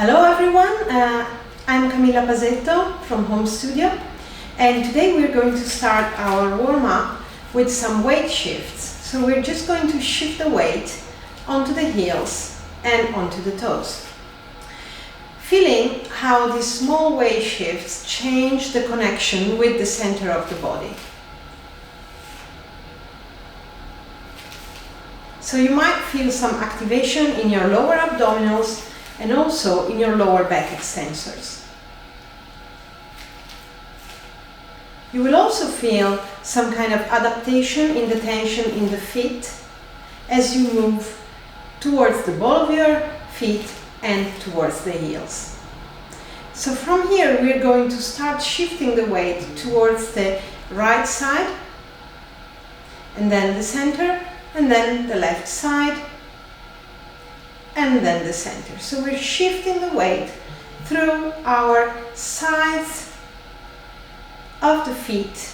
Hello everyone, I'm Camilla Pasetto from Home Studio, and today we're going to start our warm-up with some weight shifts. So we're just going to shift the weight onto the heels and onto the toes. Feeling how these small weight shifts change the connection with the center of the body. So you might feel some activation in your lower abdominals and also in your lower back extensors. You will also feel some kind of adaptation in the tension in the feet as you move towards the ball of your feet and towards the heels. So from here we're going to start shifting the weight towards the right side, and then the center, and then the left side, and then the center. So we're shifting the weight through our sides of the feet.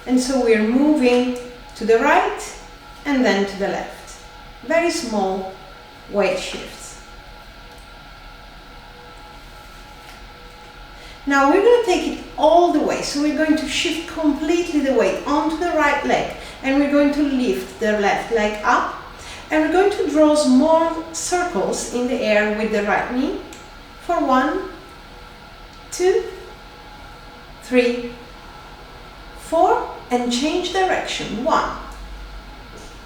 And so we're moving to the right and then to the left. Very small weight shifts. Now we're going to take it all the way. So we're going to shift completely the weight onto the right leg, and we're going to lift the left leg up. And we're going to draw small circles in the air with the right knee for 1, 2, 3, 4, and change direction. 1,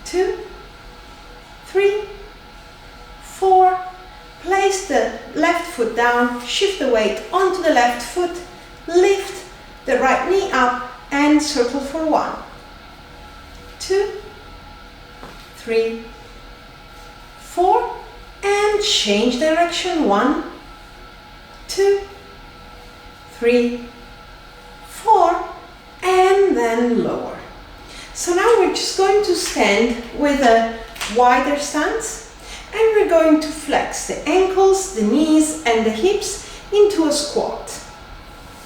2, 3, 4. Place the left foot down, shift the weight onto the left foot, lift the right knee up, and circle for 1, 2, 3, 4, and change direction. 1, 2, 3, 4, and then lower. So now we're just going to stand with a wider stance, and we're going to flex the ankles, the knees, and the hips into a squat.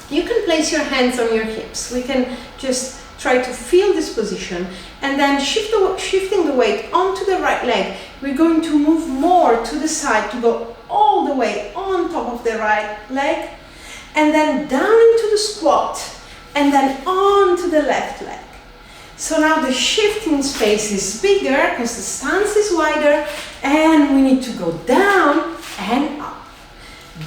You can place your hands on your hips. We can just try to feel this position, and then shifting the weight onto the right leg. We're going to move more to the side to go all the way on top of the right leg, and then down into the squat, and then onto the left leg. So now the shift in space is bigger because the stance is wider, and we need to go down and up,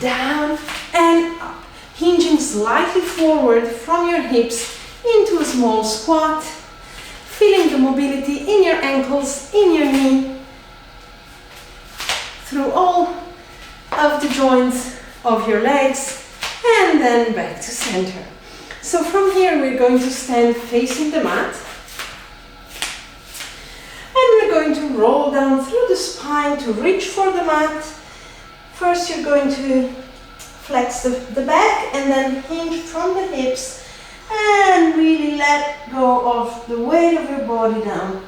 down and up, hinging slightly forward from your hips into a small squat, feeling the mobility in your ankles, in your knee, through all of the joints of your legs, and then back to center. So from here we're going to stand facing the mat, and we're going to roll down through the spine to reach for the mat. First you're going to flex the back and then hinge from the hips, and really let go of the weight of your body down.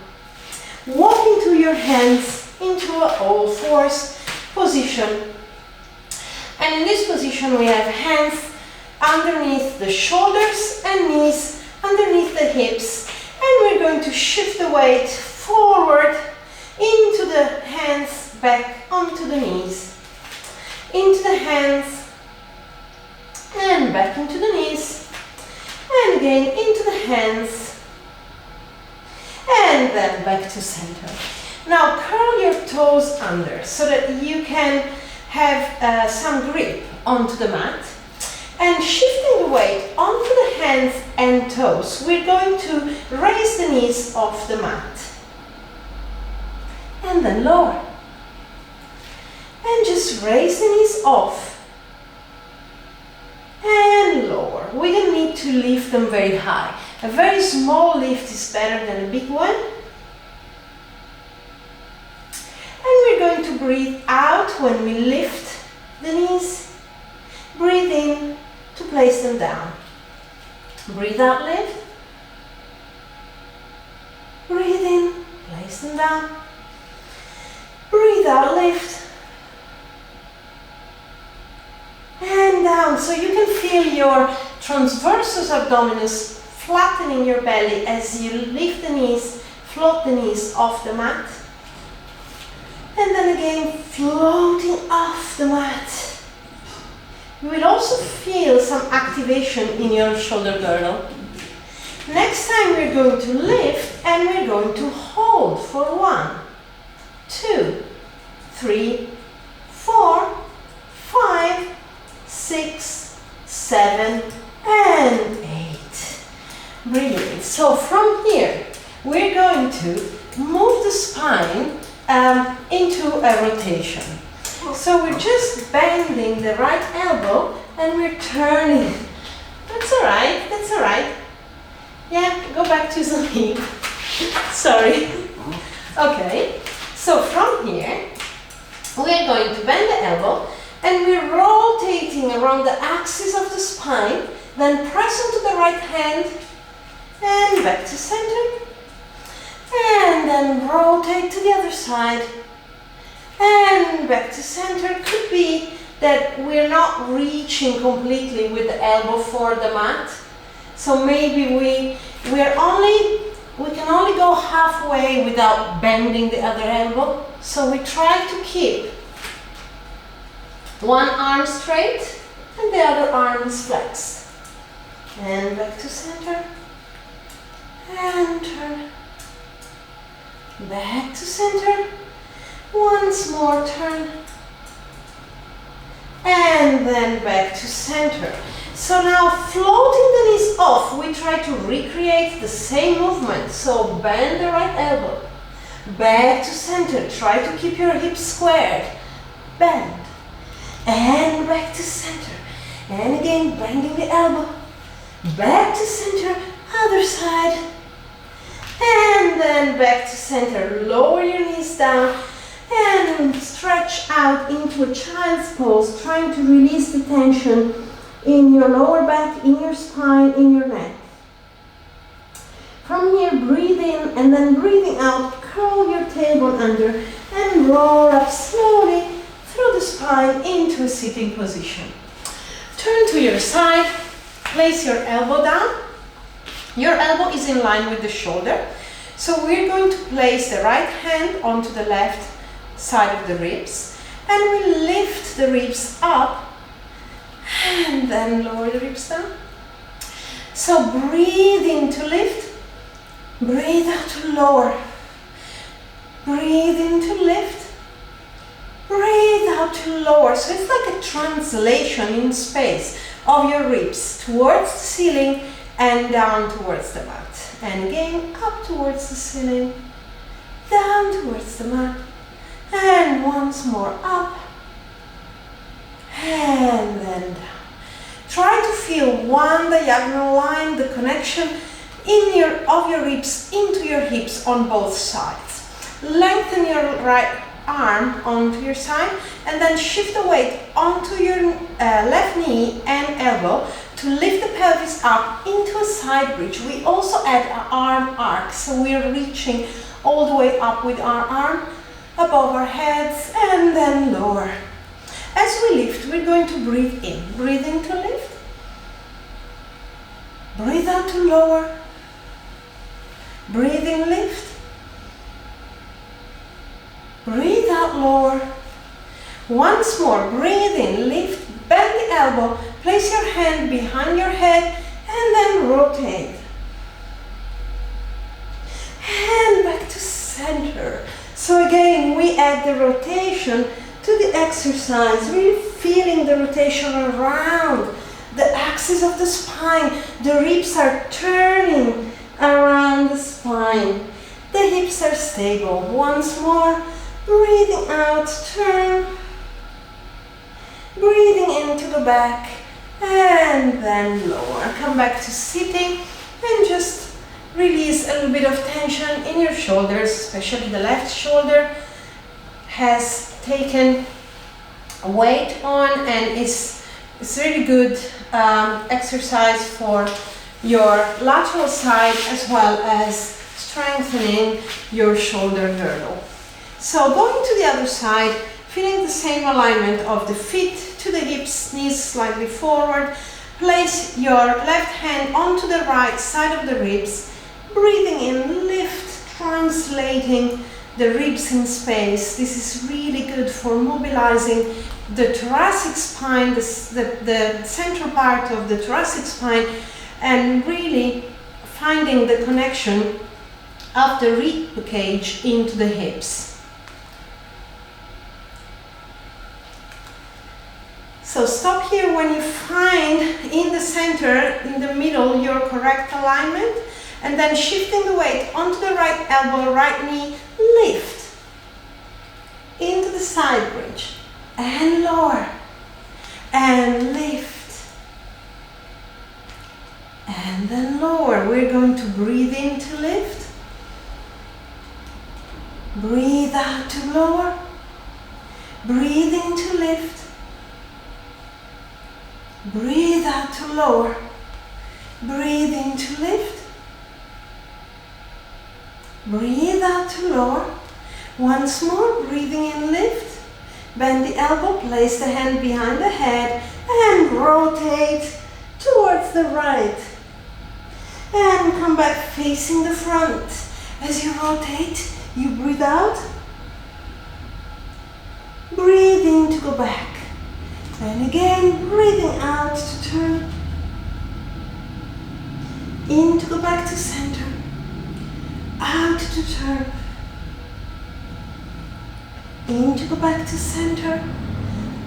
Walking to your hands into an all fours position. And in this position we have hands underneath the shoulders and knees, underneath the hips. And we're going to shift the weight forward into the hands, back onto the knees, into the hands, and back into the knees. And again into the hands, and then back to center. Now curl your toes under so that you can have some grip onto the mat. And shifting the weight onto the hands and toes, we're going to raise the knees off the mat. And then lower. And just raise the knees off. And lower. We don't need to lift them very high. A very small lift is better than a big one. And we're going to breathe out when we lift the knees. Breathe in to place them down. Breathe out, lift. Breathe in, place them down. Breathe out, lift. And down, so you can feel your transversus abdominis flattening your belly as you lift the knees, float the knees off the mat. And then again, floating lifting off the mat. You will also feel some activation in your shoulder girdle. Next time we're going to lift and we're going to hold for 1, 2, 3, 4, 5, 6, 7, and 8. Brilliant. So from here, we're going to move the spine into a rotation. So we're just bending the right elbow and we're turning. That's all right, that's all right. Yeah, go back to sleep. Sorry. Okay, so from here, we're going to bend the elbow and we're rotating around the axis of the spine, then press onto the right hand and back to center. And then rotate to the other side and back to center. Could be that we're not reaching completely with the elbow for the mat. So maybe we can only go halfway without bending the other elbow. So we try to keep one arm straight and the other arm is flexed. And back to center. And turn. Back to center. Once more turn. And then back to center. So now floating the knees off, we try to recreate the same movement. So bend the right elbow. Back to center. Try to keep your hips squared. Bend. And back to center. And again, bending the elbow. Back to center. Other side. And then back to center. Lower your knees down and stretch out into a child's pose, trying to release the tension in your lower back, in your spine, in your neck. From here, breathe in and then breathing out, curl your tailbone under and roll up slowly through the spine into a sitting position. Turn to your side, place your elbow down. Your elbow is in line with the shoulder. So we're going to place the right hand onto the left side of the ribs and we lift the ribs up and then lower the ribs down. So breathe in to lift, breathe out to lower, breathe in to lift, breathe out to lower. So it's like a translation in space of your ribs towards the ceiling and down towards the mat. And again, up towards the ceiling, down towards the mat, and once more up, and then down. Try to feel one diagonal line, the connection of your ribs into your hips on both sides. Lengthen your right arm onto your side, and then shift the weight onto your left knee and elbow to lift the pelvis up into a side bridge. We also add an arm arc, so we are reaching all the way up with our arm above our heads and then lower. As we lift, we're going to breathe in. Breathe in to lift. Breathe out to lower. Breathe in, lift. Breathe out, lower. Once more, breathe in, lift, bend the elbow, place your hand behind your head and then rotate. And back to center. So again, we add the rotation to the exercise, really feeling the rotation around the axis of the spine. The ribs are turning around the spine. The hips are stable. Once more, breathing out, turn. Breathing into the back and then lower. Come back to sitting and just release a little bit of tension in your shoulders, especially the left shoulder has taken weight on, and it's really good exercise for your lateral side as well as strengthening your shoulder girdle. So going to the other side, feeling the same alignment of the feet to the hips, knees slightly forward. Place your left hand onto the right side of the ribs. Breathing in, lift, translating the ribs in space. This is really good for mobilizing the thoracic spine, the central part of the thoracic spine, and really finding the connection of the rib cage into the hips. So stop here when you find in the center, in the middle, your correct alignment, and then shifting the weight onto the right elbow, right knee, lift into the side bridge and lower and lift and then lower. We're going to breathe in to lift, breathe out to lower, breathe in to lift, breathe out to lower, breathe in to lift, breathe out to lower. Once more, breathing in, lift, bend the elbow, place the hand behind the head and rotate towards the right. And come back facing the front. As you rotate, you breathe out, breathe in to go back. And again, breathing out to turn, in to go back to center, out to turn, in to go back to center.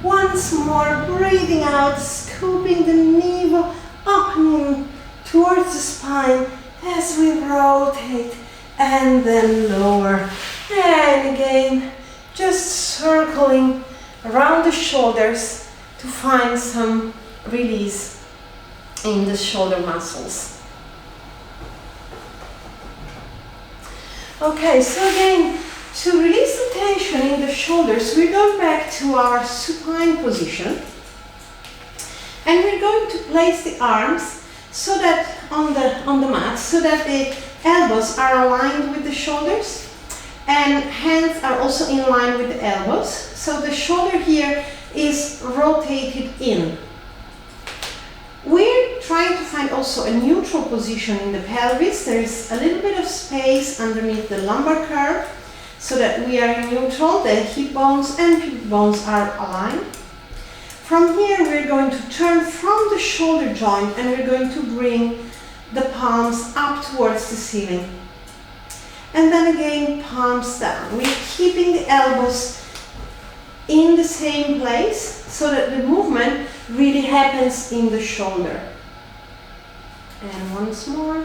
Once more, breathing out, scooping the navel up and in towards the spine as we rotate, and then lower. And again, just circling around the shoulders to find some release in the shoulder muscles. Okay, so again, to release the tension in the shoulders, we're going back to our supine position. And we're going to place the arms so that on the mat, so that the elbows are aligned with the shoulders and hands are also in line with the elbows. So the shoulder here is rotated in. We're trying to find also a neutral position in the pelvis. There's a little bit of space underneath the lumbar curve so that we are in neutral. The hip bones and pubic bones are aligned. From here, we're going to turn from the shoulder joint and we're going to bring the palms up towards the ceiling. And then again, palms down. We're keeping the elbows in the same place so that the movement really happens in the shoulder. And once more.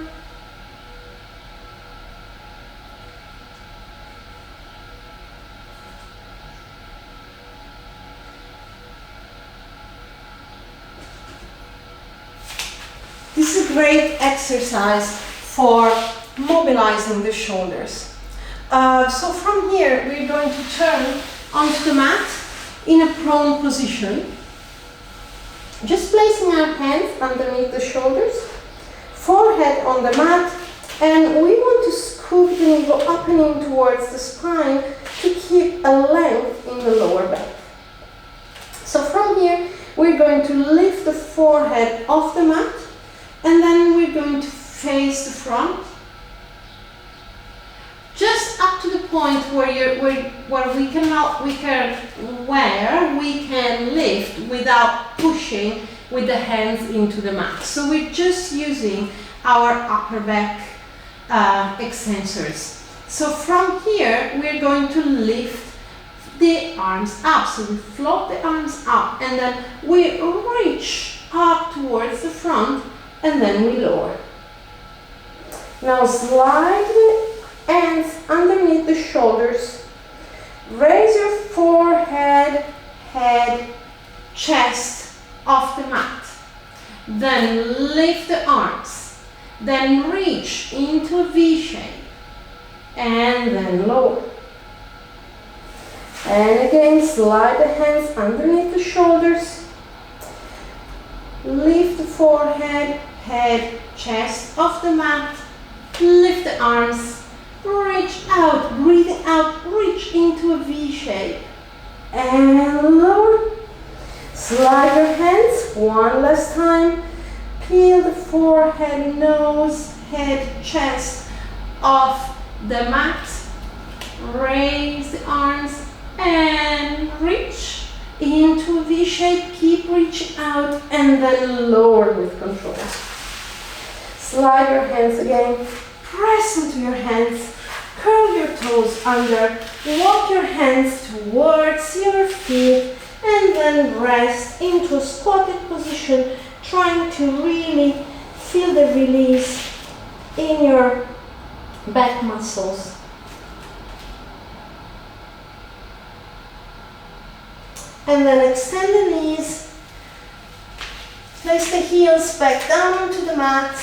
This is a great exercise for mobilizing the shoulders. So from here, we're going to turn onto the mat in a prone position. Just placing our hands underneath the shoulders, forehead on the mat, and we want to scoop the navel up and in towards the spine to keep a length in the lower back. So from here, we're going to lift the forehead off the mat, and then we're going to face the front, just up to the point where we can lift without pushing with the hands into the mat. So we're just using our upper back extensors. So from here, we're going to lift the arms up. So we float the arms up, and then we reach up towards the front, and then we lower. Now slide the hands underneath the shoulders. Raise your forehead, head, chest off the mat. Then lift the arms. Then reach into a V shape. And then lower. And again, slide the hands underneath the shoulders. Lift the forehead, head, chest off the mat. Lift the arms. Reach out, breathing out, reach into a V shape. And lower. Slide your hands one last time. Peel the forehead, nose, head, chest off the mat. raise the arms and reach into V shape. Keep reaching out and then lower with control. Slide your hands again, press into your hands, curl your toes under, walk your hands towards your feet, and then rest into a squatted position, trying to really feel the release in your back muscles. And then extend the knees, place the heels back down onto the mat,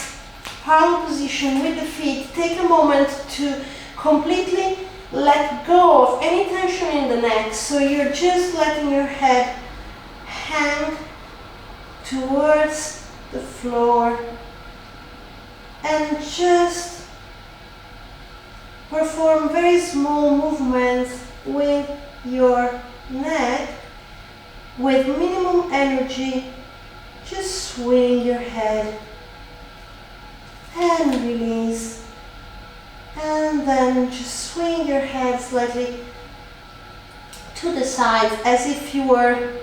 palm position with the feet. Take a moment to completely let go of any tension in the neck, so you're just letting your head hang towards the floor, and just perform very small movements with your neck with minimum energy. Just swing your head and release, and then just swing your head slightly to the side as if you were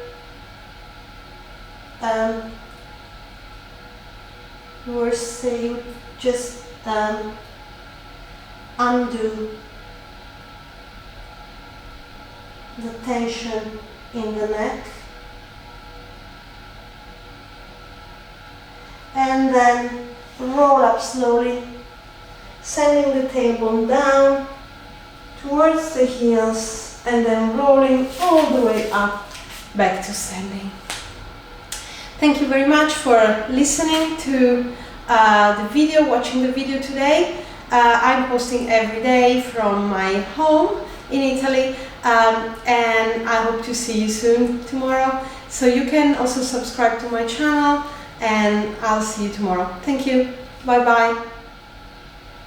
saying, just undo the tension in the neck, and then roll up slowly, sending the tailbone down towards the heels, and then rolling all the way up back to standing. Thank you very much for listening to the video, watching the video today. I'm posting every day from my home in Italy, and I hope to see you soon tomorrow. So you can also subscribe to my channel, and I'll see you tomorrow. Thank you. Bye bye.